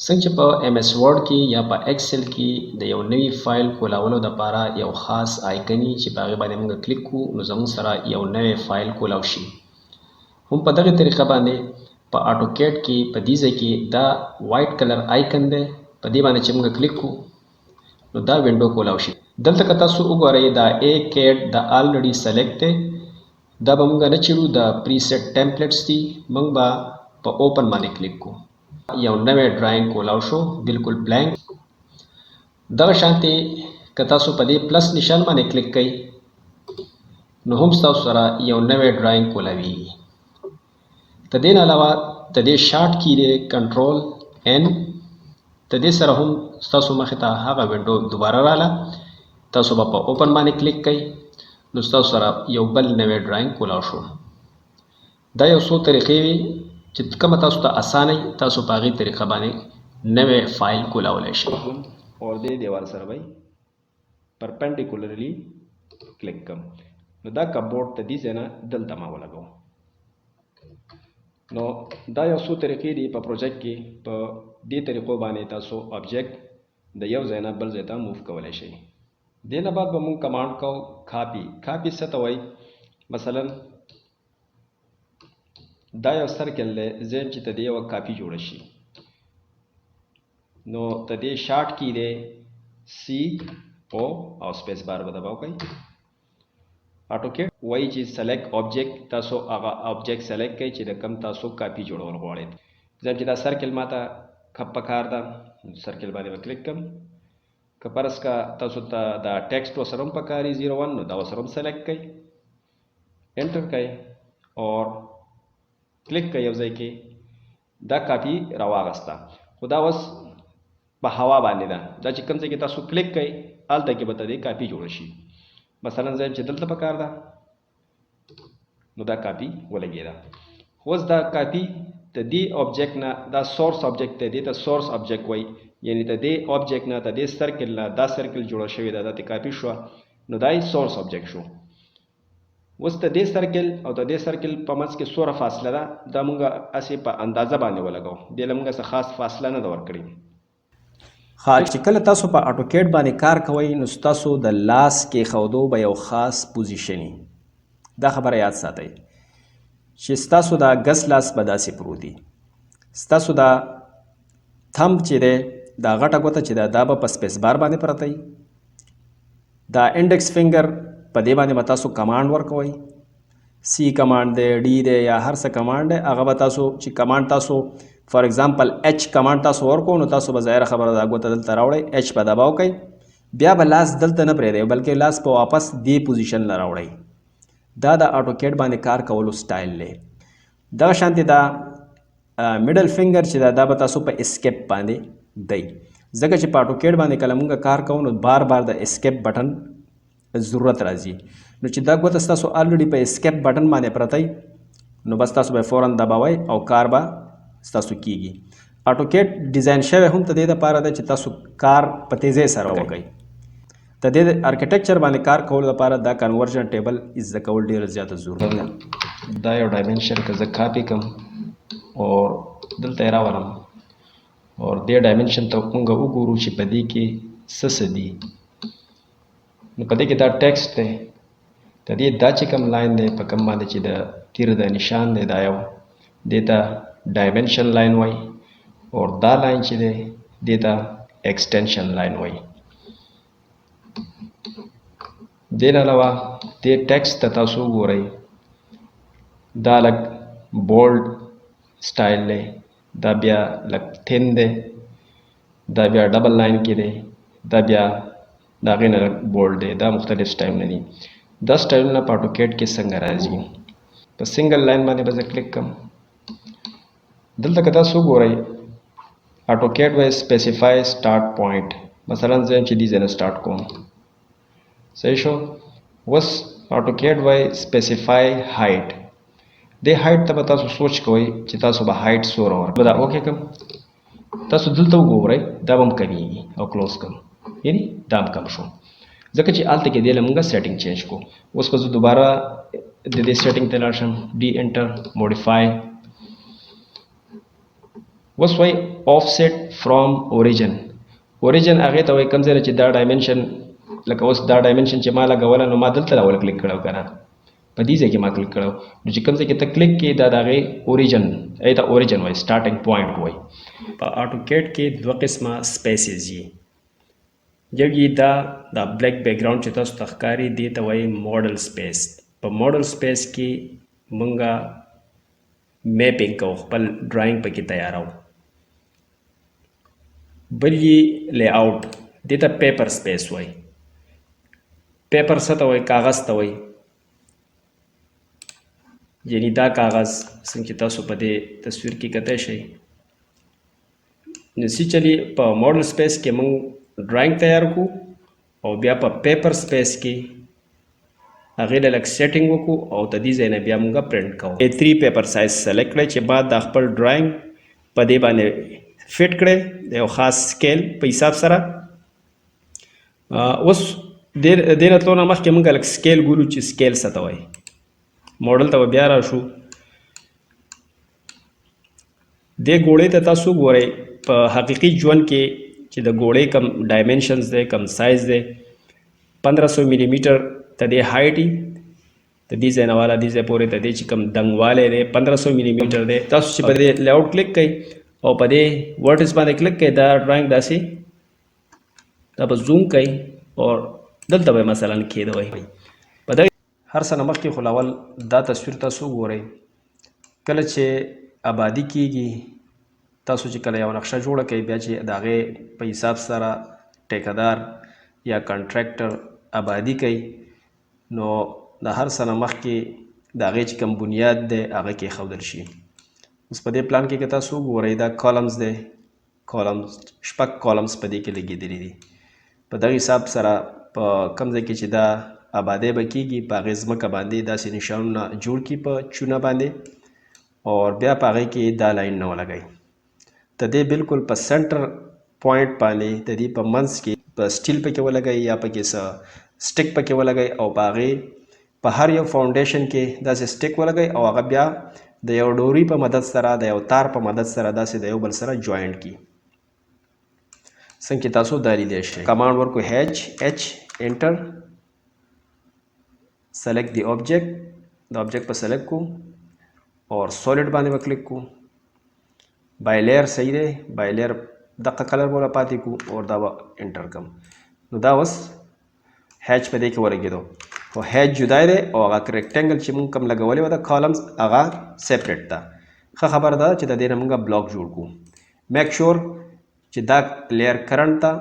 څنګه چې په ایم اس ورډ کې یا په ایکسل کې د یو نوي فایل کولاولو دپاره یو خاص آیکني چې په هغې باندې موږ کلیک کوو نو زموږ سره یو نوی فایل کولاو شي. هم په دغې طریقه باندې په آټوکیډ کې په دې ځای کې دا وایټ کلر آیکن دی، په دې باندې چې موږ کلیک کوو نو دا وینډو کولاو شي. دلته که تاسو وګورئ دا ای کیټ دا آلریډي سلیکټ دی، دا به موږ نه چیړو، دا پریسیټ ټیمپلیټس دي. موږ به په اوپن باندې کلیک کوو. یو نوی ډرایینګ کولاو شو بالکل بلینک. دغه شانتې که تاسو په دې پلس نشان باندې کلیک کوئ نو هم ستاسو سره یو نوی ډرایینګ کولاویږي. د دې نه علاوه د دې شارټ کی دی کنټرول ان، د دې سره هم ستاسو مخې ته هغه وینډو دوباره رااله. تاسو به په اوپن باندې کلیک کوئ نو ستاسو سره یو بل نوی ډرایینګ کولاو شو. دا یو څو طریقې وي چې کومه تاسو ته اسانه وي، تاسو په هغې طریقه باندې نوی فایل کولاولی شئ. اور دې دیوال سره به پرپینډیکولرلی کلیک کوم نو دا کپبورډ ته دې ځای نه دلته ما ولګوم. نو دا یو څو طریقې دي په پروجیکټ کې. په دې طریقو باندې تاسو آبجیکټ د یو ځای نه بل ځای ته موف کولی شئ. دې نه بعد به مونږ کمانډ کوو کاپي. کاپي څه ته وایي؟ مثلا دا یو سرکل دی، زه چې ته دې یوه کاپي جوړه شي نو ته دې شارټ کی دی سی او سپیس بار به دباو کوئ. آټوکیډ وایي چې سلیکټ آبجیکټ، تاسو هغه آبجیکټ سلیکټ کوئ چې د کم تاسو کاپي جوړول غواړئ. زه چې دا سرکل ماته کپ پکار ده، سرکل باندې به کلیک کوم. که فرض کا تاسو ته دا ټیکسټ ورسره هم پکاري 01 نو دا ورسره هم سلیکټ کوئ، انټر کوئ اور کلیک کوئ. یو ځای کې دا کاپي راواغسته، خو دا اوس په هوا باندې ده. دا چې کوم ځای کې تاسو کلیک کوئ هلته کې به ته دې کاپي جوړه شي. مثلا زه چې دلته پکار ده نو دا کاپي ولګېده. خو اوس دا کاپي د دې آبجیکټ نه، دا سورس آبجیکټ دی، دې ته سورس آبجیکټ وایي. یعنی د دې آبجیکټ نه، د دې سرکل نه دا سرکل جوړه شوې ده، دا ته کاپي شوه نو دا یې سورس آبجیکټ شو. اوس د دې سرکل او د دې سرکل په منځ کې څومره فاصله ده دا مونږ هسې په اندازه باندې ولګو. دې له مونږ څه خاص فاصله نه ده ورکړې. چې کله تاسو په آټوکیډ باندې کار کوئ نو ستاسو د لاس کېښودو به یو خاص پوزیشن وي. دا خبره یاد ساتئ چې ستاسو دا ګس لاس به داسې پروت وي. ستاسو دا تھمب چې دی، دا غټه ګوته چې ده دا به په سپیس بار باندې پرته وي. دا انډکس فنګر په دې باندې به تاسو کمانډ ورکوئ. سی کمانډ دی، ډي دی، یا هر څه کمانډ دی، هغه به تاسو چې کمانډ تاسو فار ایگزامپل اچ کمانډ تاسو ورکو نو تاسو به ظاهره خبره دا ګوته دلته راوړئ، اچ به دباو کوئ، بیا به لاس دلته نه پرېږدئ بلکې لاس په واپس دې پوزیشن نه راوړئ. دا د آټوکیډ باندې کار کولو سټایل دی. دغه شانتې دا میډل فنګر چې دا به تاسو په اسکیپ باندې دی، ځکه چې په آټوکیډ باندې کله مونږ کار کوو نو بار بار د اسکیپ بټن ضرورت راځي. نو چې دا ګوته ستاسو آلریډي په اسکیپ بټن باندې پرتی نو بس تاسو به فوراً دباوئ او کار به ستاسو کیږي. آټوکیډ ډیزاین شوی هم ته دې دپاره ده چې تاسو کار په تیزۍ سره وکړئ. د دې ارکیټیکچر باندې کار کولو لپاره دا کنورژن ټیبل زده کول ډېره زیاته ضروري ده. دا یو ډایمنشن که زه کاپي کړم اور دلته یې راولم اور دې ډایمنشن ته موږ وګورو چې په دې کې څه دي. نو په دې کې دا ټیکسټ دی، د دې دا چې کوم لاین دی په کوم باندې چې د تیر د نشان دی دا یو دې ته ډایمنشن لاین وایي اور دا لاین چې دی دې ته ایکسټینشن لاین وایي. دې نه علاوه دې ټیکسټ ته تاسو وګورئ دا لږ بولډ سټایل دی، دا بیا لږ تھن دی، دا بیا ډبل لاین کې دی، دا بیا د هغې نه لږ بولډ دی. دا مختلف سټایلونه دي. دا سټایلونه په آټوکیډ کې څنګه راځي؟ په سنګل لاین باندې به زه کلیک کوم. دلته که تاسو وګورئ آټوکیډ وایي سپیسیفای سټارټ پوینټ. مثلا زه چې دې ځای نه سټارټ کوم، صحیح شو. اوس آټوکیډ وایي سپیسیفای هایټ. دې هایټ ته به تاسو سوچ کوئ چې تاسو به هایټ څومره ورکړئ. دا اوکې کړم. تاسو دلته وګورئ دا به هم کمیږي او کلوز کړم، یعنی دا هم کم شو ځکه چې هلته کې دې له موږ سیټینګ چینج کړو. اوس که زه دوباره د دې سیټینګ ته لاړ شم، ډي انټر موډیفای. اوس وای offset from origin هغه ته وای کوم ځای چې دا ډایمنشن لکه اوس دا ډایمنشن چې ما لګوله نو ما دلته راول کلیک کړو کنه په دې ځای کې ما کلیک کړو نو چې کوم ځای کې ته کلیک کې دا دغه اوریجن ایته اوریجن وای سٹارټینګ پوینټ وای په AutoCAD کې دوه قسمه سپیسز دي یو یې دا بلیک بیک ګراوند چې تاسو ته ښکاري دې ته وایي موډل سپیس په موډل سپیس کې مونږه میپینګ کوو خپل ډرایینګ پکې تیارو بل یې لی آوټ دې ته پیپر سپیس وایي پیپر څه ته وایي کاغذ ته وایي یعنی دا کاغذ څنګه چې تاسو په دې تصویر کې کتای شئ نو سی چلی په موډل سپیس کې مونږ ډرایینګ تیار کو او بیا په پیپر سپیس کې هغه له لک سیټینګ وکړو او د دې ځای نه بیا مونږ پرینټ کوو A3 پیپر سایز سلیکټ کړئ چې بعد د خپل ډرایینګ په دې باندې فټ کړئ د یو خاص سکیل په حساب سره اوس دې راتلو نه مخکې مونږ لک سکیل ګورو چې سکیل څه ته وایي موډل ته بیا راشو دې ګوړې ته تاسو ګورئ په حقیقي ژوند کې چې د ګوړې کم ډایمنشنز دی کم سایز دی 1500 ملي میټر ته دې هایټ دی د دې ځای نه والا دې ځای پورې ته دې چې کم دنګوالی دی 1500 ملي میټر دی تاسو چې په دې لیاوټ کلیک کوئ او په دې ورټس باندې کلیک کوئ دا ډرایینګ داسې دا به زوم کوئ او دلته به مثلا کېدوئ په دغه هر څه نه مخکې خو اول دا تصویر تاسو ګورئ کله چې آبادي کېږي تاسو چې کله یو نقشه جوړه کوي بیا چې د هغې په حساب سره ټیکهدار یا کنټراکټر آبادي کوي نو د هر څه نه مخکې د هغې چې کوم بنیاد دی هغه کېښودل شي اوس په دې پلان کې که تاسو وګورئ دا کالمز دی کالمز شپږ کالمز په دې کې لګېدلي دي په دغه حساب سره په کوم ځای کې چې دا آبادی به کېږي په هغې ځمکه باندې داسې نشانونه جوړ کړي په چونه باندې اور بیا په هغې کې دا لاین نه ولګئ د دې بالکل په سنټر پوینټ باندې د دې په منځ کې په سټیل پکې ولګئ یا پکې څه سټیک پکې ولګئ او په هغې په هر یو فاونډیشن کې داسې سټیک ولګئ او هغه بیا د یو ډوري په مدد سره د یو تار په مدد سره داسې د یو بل سره جوینټ کړي څنګه چې تاسو دا لیدلی شئ کمانډ ورکو H انټر سلیکټ دی آبجیکټ د آبجیکټ په سلیکټ کو اور سولید باندې به کلیک کو بائی لیئر صحیح دی بائی لیئر دقه کلر بوله پاتې کو اور دا به انټر کم نو دا اوس هیچ په دې کې ولګېدو خو هیچ جدای دی او هغه ریکټینګل چې مونږ کوم لګولی وه د کالمز هغه سیپریټ ده ښه خبره ده چې د دې نه مونږ بلاک جوړ کړو میک شور چې دا لیئر کرنټ ده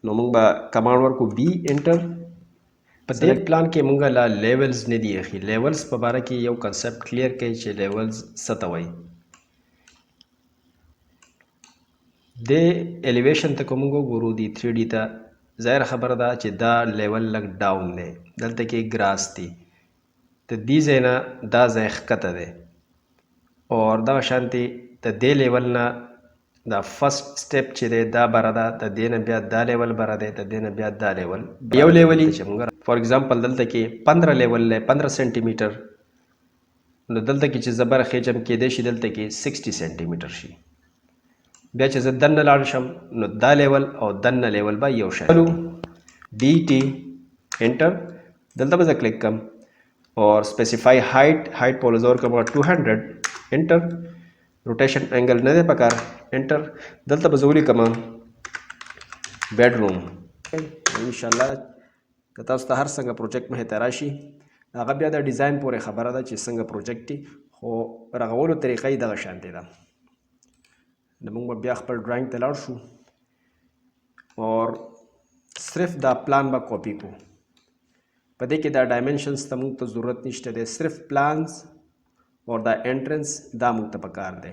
نو مونږ به کمانډ ورکو B انټر په دې پلان کې مونږ لا لیولز نه دي اخی لیولز په باره کې یو کنسپټ کلیر کوي چې لیولز څه ته وایي د الیویشن ته که مونږ وګورو د 3D ته ظاهر خبره ده چې دا لیول لږ ډاون دی دلته کې ګراس دی د دې ځای نه دا ځای ښکته دی اور دغه شانتې د دې لیول نه دا فرست سټیپ چې دی دا بره ده د دې نه بیا دا لیول بره دی د دې نه بیا دا لیول یو لیول چې موږ فار ایگزامپل دلته کې 15 لیول دی 15 سینټي میټر نو دلته کې چې زه بره خېجم کېدی شي دلته کې 60 سینټي میټر شي بیا چې زه دننه لاړ شم نو دا لیول او دننه لیول به یو شی DT انټر دلته به زه کلیک کم اور سپیسیفائی هایټ په لزور کوم 200 انټر روټیشن انګل نه دی پکار انټر دلته به زه ولیکم بیډروم انشاءالله که تاسو ته هر څنګه پروجیکټ مخې ته راشي هغه بیا د ډیزاین پورې خبره ده چې څنګه پروجیکټ دی خو رغولو طریقه یې دغه شانتې ده نو موږ به بیا خپل ډرایینګ ته لاړ شو اور صرف دا پلان به کاپي کو په دې کې دا ډایمنشنز ته موږ ته ضرورت نشته دی صرف پلانز اور دا انټرنس دا موږ ته پکار دی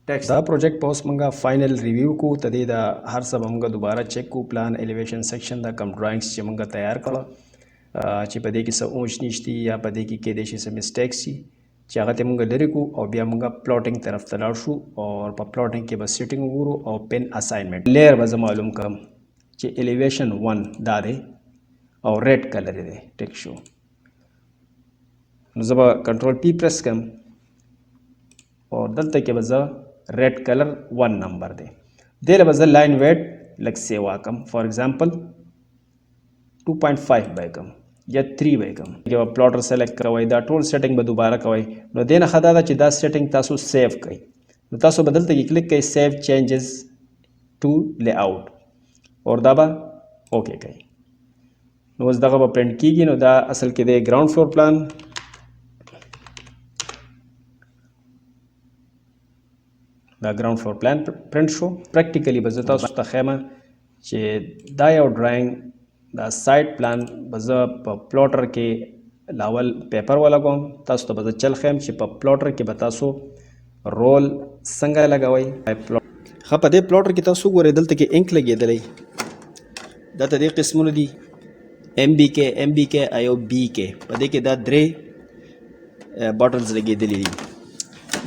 ټیکس دا پروجیکټ په اوس موږ فائنل ریویو کو ته دې دا هر څه به موږ دوباره چیک کو پلان الیویشن سیکشن دا کم ډرایینګز چې موږ تیار کړه چې په دې کې څه اونچ نیچ دي یا په دې کې کېدای شي څه مسټیکس دي چې هغه ته موږ لرې کو او بیا موږ پلاټینګ طرف ته لاړ شو اور په پلاټینګ کې به سیټینګ وګورو او پن اساینمنټ لیئر به زه معلوم کړم چې الیویشن 1 دا دی او ریډ کلر دی ټیک شو نو زه به کنټرول P پریس کړم اور دلته کې به زه ریډ کلر 1 نمبر دی. دې له به زه لاین ویټ لږ سیوا کم، فار ایگزامپل 2.5 به کم یا 3 به کم. یو پلاټر سلیکټ کوئ، دا ټول سیټینګ به دوباره کوئ. نو دې نه ښه دا ده چې دا سیټینګ تاسو سیو کړئ. نو تاسو به دلته کې کلیک کوئ سیو چینجز ټو لی آؤٹ اور دا به اوکې کوئ. نو اوس دغه به پرنټ کیږي. نو دا اصل کې دی ګراوند فلور پلان. دا ګراوند فلور پلان پرنټ شو. پریکټیکلی به زه تاسو ته ښیم چې دا یو ډرایینګ دا سایډ پلان به زه په پلاټر کې لاول پیپر ولګوم. تاسو ته به زه چل ښیم چې په پلاټر کې به تاسو رول څنګه لګوئ. ښه په دې پلاټر کې تاسو ګورئ دلته کې انک لګېدلی. دا ته دې قسمونه دي MBK او BK. په دې کې دا 3 بټنز لګېدلي دي.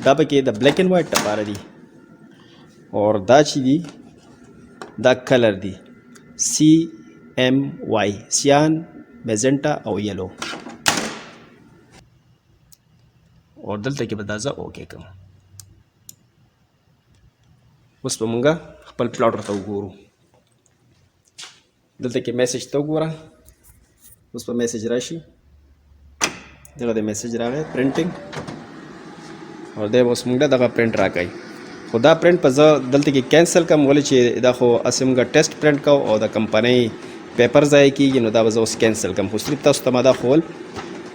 دا پکې د بلیک اینډ وایټ لپاره دي. اور دا چې دي دا کلر دي CMY سیان، میزنټا او یلو. اور دلته کې به دا زه اوکې کوم. اوس به مونږ خپل پلاټر ته وګورو. دلته کې میسج ته وګوره. اوس په میسج راشي. دغه د میسج راغی پرنټینګ او دی اوس مونږ دغه پرنټ راکوي. خو دا پرنټ په زه دلته کې کینسل کوم، ولې چې دا خو اسې مونږ ټیسټ پرنټ کوو او د کمپنۍ پیپر ضایع کېږي. نو دا به زه اوس کینسل کوم. خو صرف تاسو ته ما دا ښول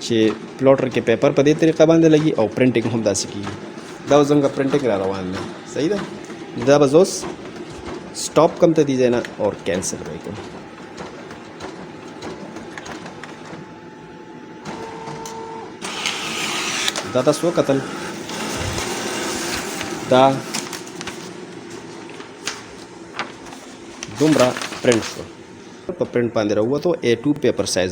چې پلاټر کې پیپر په دې طریقه باندې لګي او پرنټینګ هم داسې کېږي. دا اوس زموږ پرنټینګ را روان دی. صحیح ده. دا به زه اوس سټاپ کوم ته دې ځای نه اور کینسل به یې کوم. دا تاسو وکتل دا دومره پرنټ شو. په پرنټ باندې راووتو A2 پیپر سایز